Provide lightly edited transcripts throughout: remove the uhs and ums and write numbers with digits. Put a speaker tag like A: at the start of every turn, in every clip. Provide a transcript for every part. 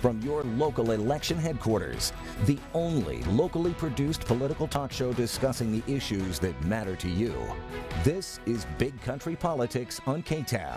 A: from your local election headquarters. The only locally produced political talk show discussing the issues that matter to you. This is Big Country Politics on KTAB.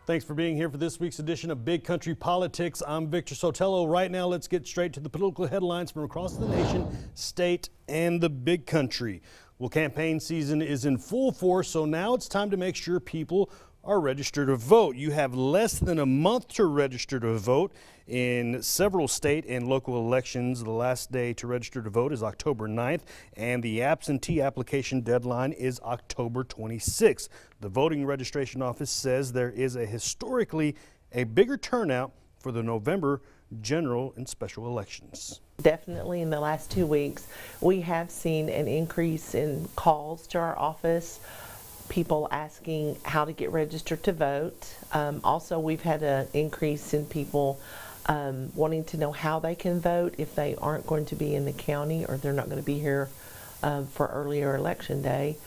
B: Thanks for being here for this week's edition of Big Country Politics. I'm Victor Sotelo. Right now, let's get straight to the political headlines from across the nation, state, and the big country. Well, campaign season is in full force, so now it's time to make sure people are registered to vote. You have less than a month to register to vote in several state and local elections. The last day to register to vote is October 9th, and the absentee application deadline is October 26th. The voting registration office says there is historically a bigger turnout for the November general and special elections.
C: Definitely in the last 2 weeks, we have seen an increase in calls to our office, people asking how to get registered to vote. Also, we've had an increase in people wanting to know how they can vote if they aren't going to be in the county or they're not going to be here for earlier election day.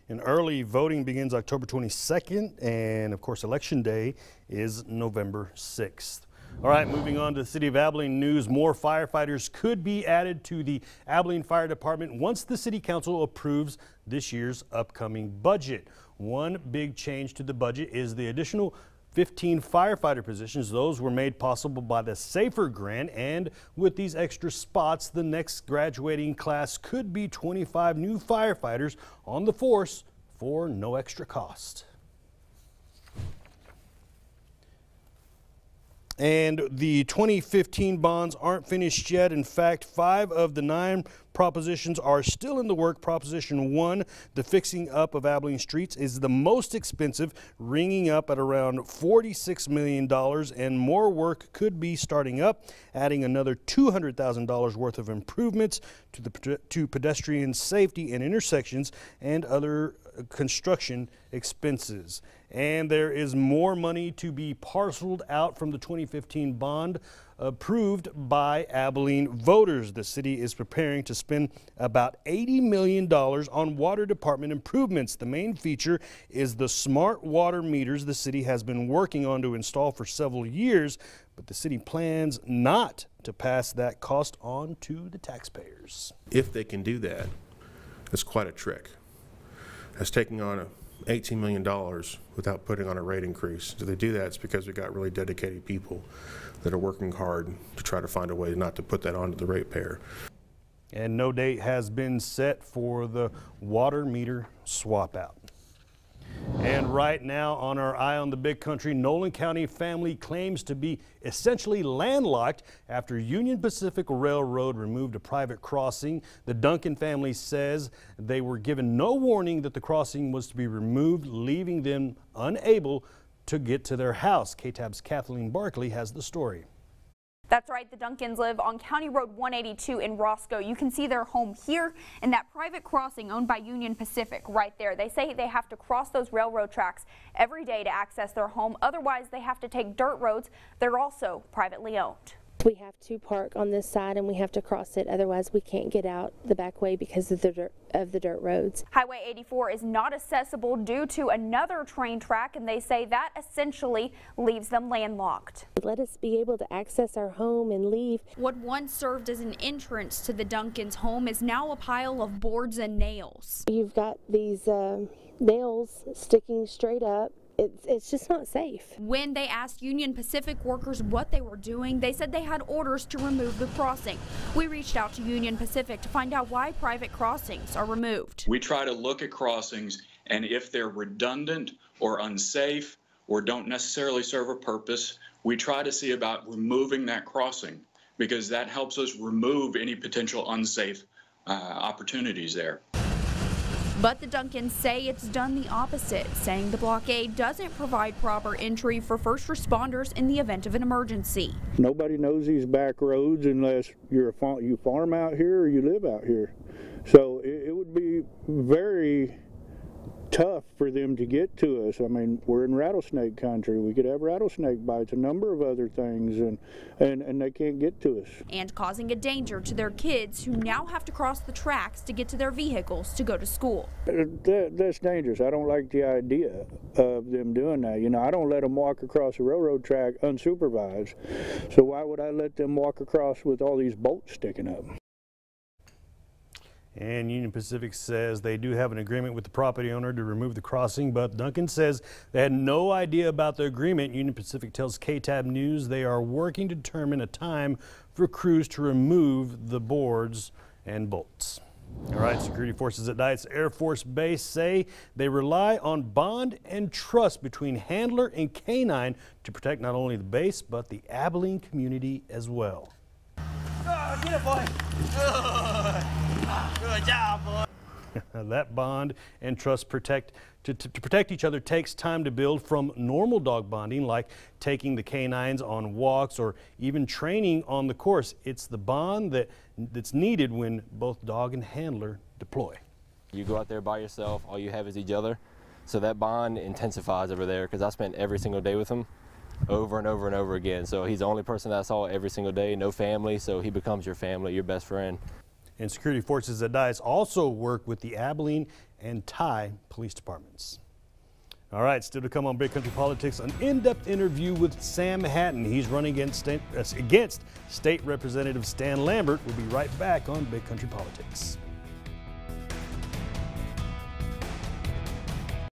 B: And early voting begins October 22nd, and of course election day is November 6th. All right, moving on to the City of Abilene news. More firefighters could be added to the Abilene Fire Department once the City Council approves this year's upcoming budget. One big change to the budget is the additional 15 firefighter positions. Those were made possible by the SAFER grant, and with these extra spots, the next graduating class could be 25 new firefighters on the force for no extra cost. And the 2015 bonds aren't finished yet. In fact, 5 of the 9 propositions are still in the work. Proposition 1, the fixing up of Abilene streets, is the most expensive, ringing up at around $46 million, and more work could be starting up, adding another $200,000 worth of improvements to pedestrian safety and intersections and other construction expenses. And there is more money to be parceled out from the 2015 bond approved by Abilene voters. The city is preparing to spend about $80 million on water department improvements. The main feature is the smart water meters the city has been working on to install for several years, but the city plans not to pass that cost on to the taxpayers.
D: If they can do that, it's quite a trick. That's taking on $18 million without putting on a rate increase. Do they do that? It's because we've got really dedicated people that are working hard to try to find a way not to put that onto the ratepayer.
B: And no date has been set for the water meter swap out. And right now on our Eye on the Big Country, Nolan County family claims to be essentially landlocked after Union Pacific Railroad removed a private crossing. The Duncan family says they were given no warning that the crossing was to be removed, leaving them unable to get to their house. KTAB's Kathleen Barkley has the story.
E: That's right, the Duncans live on County Road 182 in Roscoe. You can see their home here and that private crossing owned by Union Pacific right there. They say they have to cross those railroad tracks every day to access their home. Otherwise, they have to take dirt roads. They're also privately owned.
F: We have to park on this side and we have to cross it. Otherwise, we can't get out the back way because of the dirt roads.
E: Highway 84 is not accessible due to another train track, and they say that essentially leaves them landlocked.
F: Let us be able to access our home and leave.
E: What once served as an entrance to the Duncans' home is now a pile of boards and nails.
F: You've got these nails sticking straight up. It's just not safe.
E: When they asked Union Pacific workers what they were doing, they said they had orders to remove the crossing. We reached out to Union Pacific to find out why private crossings are removed.
G: We try to look at crossings, and if they're redundant or unsafe or don't necessarily serve a purpose, we try to see about removing that crossing, because that helps us remove any potential unsafe opportunities there.
E: But the Duncans say it's done the opposite, saying the blockade doesn't provide proper entry for first responders in the event of an emergency.
H: Nobody knows these back roads unless you farm out here or you live out here. So it would be very tough for them to get to us. I mean, we're in rattlesnake country. We could have rattlesnake bites, a number of other things, and they can't get to us.
E: And causing a danger to their kids who now have to cross the tracks to get to their vehicles to go to school.
H: That's dangerous. I don't like the idea of them doing that. You know, I don't let them walk across a railroad track unsupervised. So why would I let them walk across with all these bolts sticking up?
B: And Union Pacific says they do have an agreement with the property owner to remove the crossing, but Duncan says they had no idea about the agreement. Union Pacific tells KTAB News they are working to determine a time for crews to remove the boards and bolts. All right, security forces at Dyess Air Force Base say they rely on bond and trust between handler and canine to protect not only the base, but the Abilene community as well.
I: Get it, boy. Good job, boy.
B: That bond and trust to protect each other takes time to build, from normal dog bonding like taking the canines on walks or even training on the course. It's the bond that's needed when both dog and handler deploy.
J: You go out there by yourself, all you have is each other, so that bond intensifies over there, because I spent every single day with him over and over and over again. So he's the only person that I saw every single day, no family, so he becomes your family, your best friend.
B: And security forces at Dyess also work with the Abilene and Tye police departments. All right, still to come on Big Country Politics, an in-depth interview with Sam Hatton. He's running against State Representative Stan Lambert. We'll be right back on Big Country Politics.